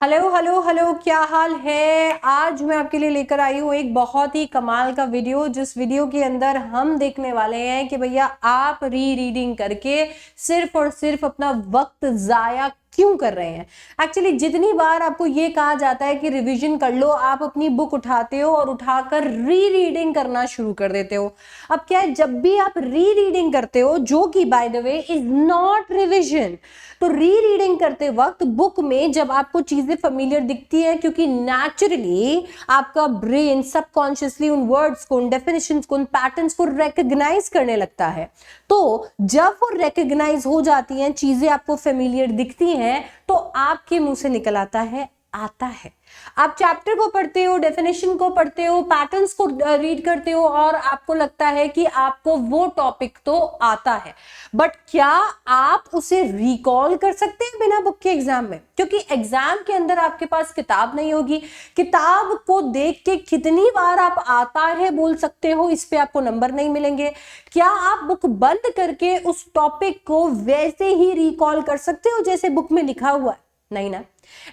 Hello hello hello, क्या हाल है। आज मैं आपके लिए लेकर आई हूँ एक बहुत ही कमाल का वीडियो, जिस वीडियो के अंदर हम देखने वाले हैं कि भैया आप रीडिंग करके सिर्फ और सिर्फ अपना वक्त जाया क्यों कर रहे हैं। एक्चुअली जितनी बार आपको ये कहा जाता है कि रिवीजन कर लो, आप अपनी बुक उठाते हो और उठाकर रीडिंग करना शुरू कर देते हो। अब क्या है, जब भी आप रीडिंग करते हो, जो कि by the way is not revision, तो रीडिंग करते वक्त बुक में जब आपको चीजें फेमिलियर दिखती है, क्योंकि नेचुरली आपका ब्रेन सबकॉन्शियसली उन वर्ड्स को, उन डेफिनेशंस को, उन पैटर्न्स को रिकॉग्नाइज करने लगता है। तो जब वो रिकॉग्नाइज हो जाती हैं, चीजें आपको फेमिलियर दिखती हैं, तो आपके मुंह से निकल आता है आता है। आप चैप्टर को पढ़ते हो, डेफिनेशन को पढ़ते हो, पैटर्न्स को रीड करते हो और आपको लगता है कि आपको वो टॉपिक तो आता है, बट क्या आप उसे रिकॉल कर सकते हैं बिना बुक के एग्जाम में? क्योंकि एग्जाम के अंदर आपके पास किताब नहीं होगी। किताब को देख के कितनी बार आप आता है बोल सकते हो, इस पे आपको नंबर नहीं मिलेंगे। क्या आप बुक बंद करके उस टॉपिक को वैसे ही रिकॉल कर सकते हो जैसे बुक में लिखा हुआ है? नहीं ना।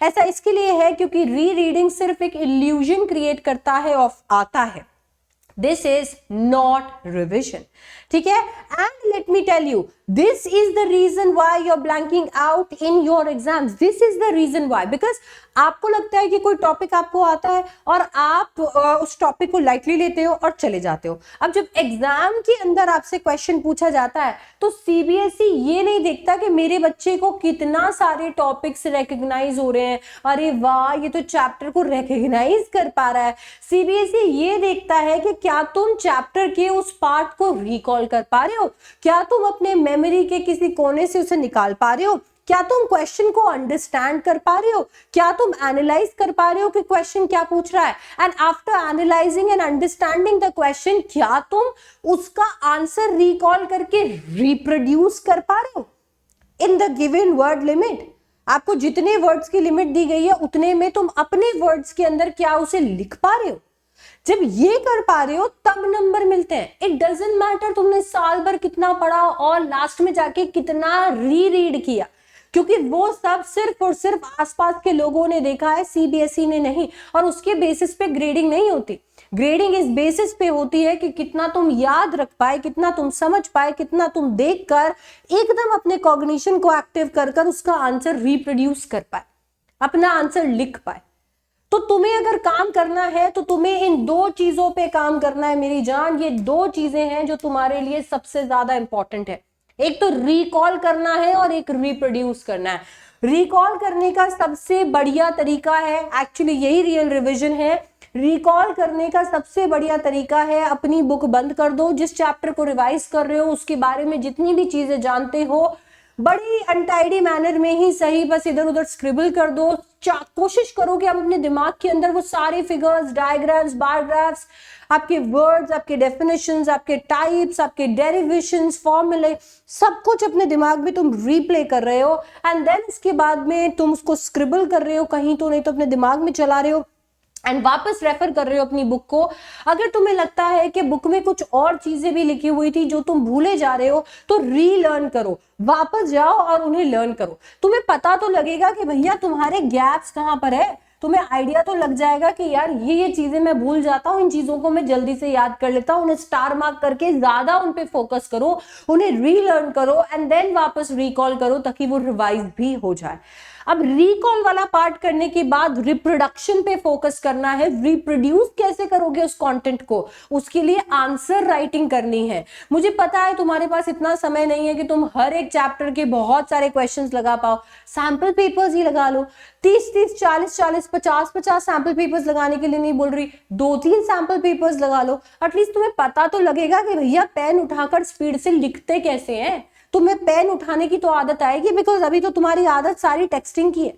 ऐसा इसके लिए है क्योंकि रीडिंग सिर्फ एक इल्यूजन क्रिएट करता है ऑफ आता है। दिस इज नॉट रिविजन, ठीक है। And let me tell you, this is the reason why you are blanking out in your exams. This is the reason why, because आपको लगता है कि कोई टॉपिक आपको आता है और आप उस टॉपिक को लाइटली लेते हो और चले जाते हो। अब जब एग्जाम के अंदर आपसे क्वेश्चन पूछा जाता है तो सीबीएसई ये नहीं देखता कि मेरे बच्चे को कितना सारे टॉपिक्स रिकॉग्नाइज हो रहे हैं, अरे वाह ये तो चैप्टर को रिकॉग्नाइज कर पा रहा है। सीबीएसई ये देखता है कि क्या तुम चैप्टर के उस पार्ट को रिकॉल कर पा रहे हो, क्या तुम अपने मेमोरी के किसी कोने से उसे निकाल पा रहे हो, क्या तुम क्वेश्चन को अंडरस्टैंड कर पा रहे हो, क्या तुम एनालाइज कर पा रहे हो कि क्वेश्चन क्या पूछ रहा है। And after analysing and understanding the question, क्या तुम उसका आंसर रिकॉल करके रिप्रोड्यूस कर पा रहे हो in the given word limit. आपको जितने वर्ड्स की लिमिट दी गई है उतने में तुम अपने वर्ड्स के अंदर क्या उसे लिख पा रहे हो। जब ये कर पा रहे हो तब नंबर मिलते हैं। इट डजंट मैटर तुमने साल भर कितना पढ़ा और लास्ट में जाके कितना रीड किया, क्योंकि वो सब सिर्फ और सिर्फ आसपास के लोगों ने देखा है, सीबीएसई ने नहीं। और उसके बेसिस पे ग्रेडिंग नहीं होती। ग्रेडिंग इस बेसिस पे होती है कि कितना तुम याद रख पाए, कितना तुम समझ पाए, कितना तुम देखकर एकदम अपने कॉग्निशन को एक्टिव कर उसका आंसर रिप्रोड्यूस कर पाए, अपना आंसर लिख पाए। तो तुम्हें अगर काम करना है तो तुम्हें इन दो चीजों पे काम करना है मेरी जान। ये दो चीजें हैं जो तुम्हारे लिए सबसे ज्यादा इंपॉर्टेंट है। एक तो रिकॉल करना है और एक रिप्रोड्यूस करना है। रिकॉल करने का सबसे बढ़िया तरीका है, एक्चुअली यही रियल रिवीजन है। रिकॉल करने का सबसे बढ़िया तरीका है अपनी बुक बंद कर दो, जिस चैप्टर को रिवाइज कर रहे हो उसके बारे में जितनी भी चीजें जानते हो बड़ी अनटाइडी मैनर में ही सही, बस इधर उधर स्क्रिबल कर दो। कोशिश करो कि आप अपने दिमाग के अंदर वो सारे फिगर्स, डायग्राम्स, बार ग्राफ्स, आपके वर्ड्स, आपके डेफिनेशंस, आपके टाइप्स, आपके डेरिवेशंस, फॉर्मूले, सब कुछ अपने दिमाग में तुम रीप्ले कर रहे हो। एंड देन इसके बाद में तुम उसको स्क्रिबल कर रहे हो कहीं, तो नहीं तो अपने दिमाग में चला रहे हो एंड वापस रेफर कर रहे हो अपनी बुक को। अगर तुम्हें लगता है कि बुक में कुछ और चीजें भी लिखी हुई थी जो तुम भूले जा रहे हो, तो रीलर्न करो, वापस जाओ और उन्हें लर्न करो। तुम्हें पता तो लगेगा कि भैया तुम्हारे गैप्स कहां पर है। तुम्हें आइडिया तो लग जाएगा कि यार ये चीजें मैं भूल जाता हूं, इन चीजों को मैं जल्दी से याद कर लेता हूं। उन्हें स्टार मार्क करके ज्यादा उन पे फोकस करो, उन्हें रीलर्न करो एंड देन वापस रिकॉल करो, ताकि वो रिवाइज भी हो जाए। अब रिकॉल वाला पार्ट करने के बाद रिप्रोडक्शन पे फोकस करना है। रिप्रोड्यूस कैसे करोगे उस कंटेंट को, उसके लिए आंसर राइटिंग करनी है। मुझे पता है तुम्हारे पास इतना समय नहीं है कि तुम हर एक चैप्टर के बहुत सारे क्वेश्चंस लगा पाओ। सैंपल पेपर्स ही लगा लो, 30-30, 40-40, 50-50 सैंपल पेपर्स लगाने के लिए नहीं बोल रही, 2-3 सैंपल पेपर्स लगा लो। एटलीस्ट तुम्हें पता तो लगेगा कि भैया पेन उठाकर स्पीड से लिखते कैसे हैं। तुम्हें पेन उठाने की तो आदत आएगी, बिकॉज अभी तो तुम्हारी आदत सारी टेक्सटिंग की है।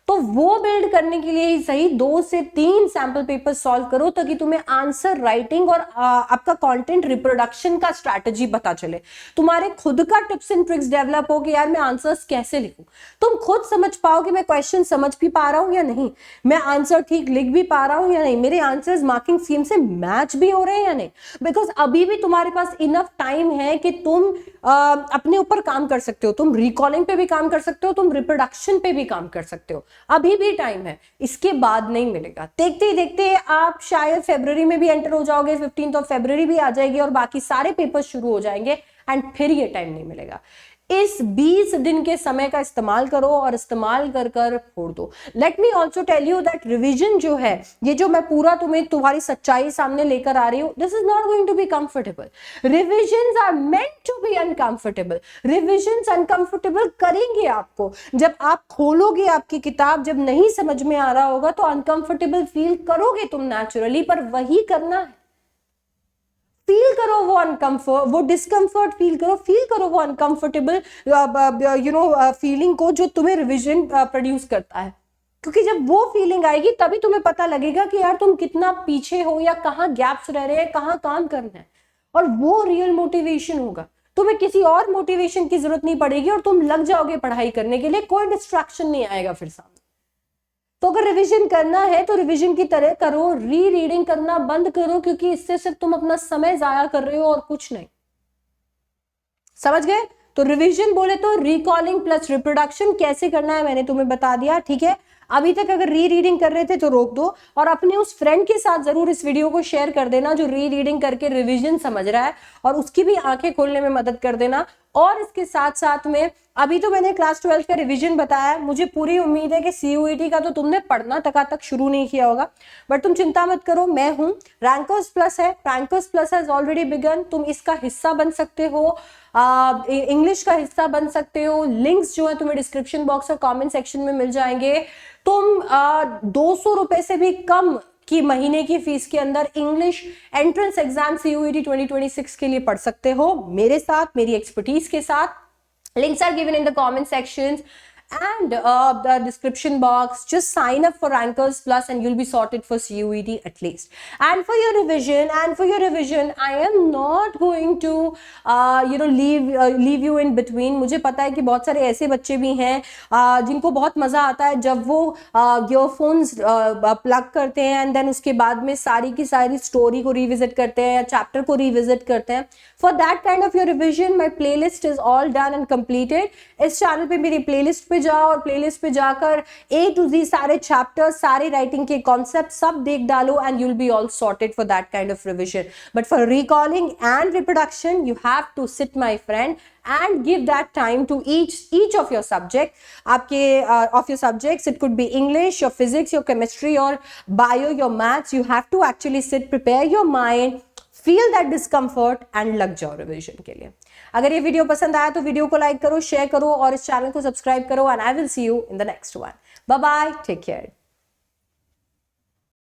तो वो बिल्ड करने के लिए ही सही 2 से 3 सैंपल पेपर सॉल्व करो, ताकि तुम्हें आंसर राइटिंग और आपका कंटेंट रिप्रोडक्शन का स्ट्रैटेजी पता चले। तुम्हारे खुद का टिप्स एंड ट्रिक्स डेवलप हो कि यार मैं आंसर्स कैसे लिखूं। तुम खुद समझ पाओ कि मैं क्वेश्चन समझ भी पा रहा हूं या नहीं, मैं आंसर ठीक लिख भी पा रहा हूं या नहीं, मेरे आंसर्स मार्किंग स्कीम से मैच भी हो रहे हैं या नहीं। बिकॉज अभी भी तुम्हारे पास इनफ टाइम है कि तुम अपने ऊपर काम कर सकते हो। तुम रिकॉलिंग पे भी काम कर सकते हो, तुम रिप्रोडक्शन पे भी काम कर सकते हो। अभी भी टाइम है, इसके बाद नहीं मिलेगा। देखते ही देखते आप शायद फरवरी में भी एंटर हो जाओगे, 15 फरवरी भी आ जाएगी और बाकी सारे पेपर शुरू हो जाएंगे एंड फिर ये टाइम नहीं मिलेगा। इस 20 दिन के समय का इस्तेमाल करो और इस्तेमाल कर कर फोड़ दो। Let me also tell you that revision जो है, ये जो मैं पूरा तुम्हें तुम्हारी सच्चाई सामने लेकर आ रही हूं, this is not going to be comfortable. Revisions are meant to be uncomfortable. Revisions uncomfortable करेंगे आपको। जब आप खोलोगे आपकी किताब, जब नहीं समझ में आ रहा होगा तो अनकंफर्टेबल फील करोगे तुम नेचुरली, पर वही करना है। फील करो वो अनकंफर्ट, वो डिस्कंफर्ट फील करो वो अनकंफर्टेबल फीलिंग को जो तुम्हें रिविजन प्रोड्यूस करता है। क्योंकि जब वो फीलिंग आएगी तभी तुम्हें पता लगेगा कि यार तुम कितना पीछे हो या कहाँ गैप्स रह रहे हैं, कहाँ काम करना है, और वो रियल मोटिवेशन होगा। तुम्हें किसी और मोटिवेशन की जरूरत नहीं पड़ेगी और तुम लग जाओगे पढ़ाई करने के लिए, कोई डिस्ट्रैक्शन नहीं आएगा फिर सामने। तो अगर रिवीजन करना है तो रिवीजन की तरह करो, री रीडिंग करना बंद करो, क्योंकि इससे सिर्फ तुम अपना समय जाया कर रहे हो और कुछ नहीं। समझ गए? तो रिवीजन बोले तो रिकॉलिंग प्लस रिप्रोडक्शन कैसे करना है मैंने तुम्हें बता दिया, ठीक है। अभी तक अगर री रीडिंग कर रहे थे तो रोक दो और अपने उस फ्रेंड के साथ जरूर इस वीडियो को शेयर कर देना जो री रीडिंग करके रिवीजन समझ रहा है, और उसकी भी आंखें खोलने में मदद कर देना। और इसके साथ साथ में अभी तो मैंने क्लास 12 का रिवीजन बताया, मुझे पूरी उम्मीद है कि CUET का तो तुमने पढ़ना तक शुरू नहीं किया होगा, बट तुम चिंता मत करो, मैं हूं। रैंकर्स प्लस है, rankers plus has already begun. तुम इसका हिस्सा बन सकते हो, इंग्लिश का हिस्सा बन सकते हो। लिंक्स जो है तुम्हें डिस्क्रिप्शन बॉक्स और कॉमेंट सेक्शन में मिल जाएंगे। तुम 200 रुपए से भी कम की महीने की फीस के अंदर इंग्लिश एंट्रेंस एग्जाम CUET 2026 के लिए पढ़ सकते हो मेरे साथ, मेरी एक्सपर्टीज के साथ। Links are given in the comment sections and the description box. Just sign up for Rankers Plus and you'll be sorted for CUET at least. And for your revision, I am not going to leave you in between. मुझे पता है कि बहुत सारे ऐसे बच्चे भी हैं जिनको बहुत मजा आता है जब वो ईयरफोन्स प्लग करते हैं एंड देन उसके बाद में सारी की सारी स्टोरी को रिविजिट करते हैं या चैप्टर को रिविजिट करते हैं। For that kind of your revision, my playlist is all done and completed. इस चैनल पे मेरी प्लेलिस्ट पे जाओ और प्लेलिस्ट पे जाकर A to Z सारे चैप्टर्स, सारे राइटिंग के कॉन्सेप्ट सब देख डालो and you'll be all sorted for that kind of revision. But for recalling and reproduction, you have to sit, my friend, and give that time to each of your subject. आपके of your subjects, it could be English, your physics, your chemistry, your bio, your maths. You have to actually sit, prepare your mind, feel that discomfort and लग जाओ revision के लिए। अगर ये video पसंद आया तो वीडियो को लाइक करो, शेयर करो और इस चैनल को सब्सक्राइब करो, and I will see you in the next one. Bye bye, take care.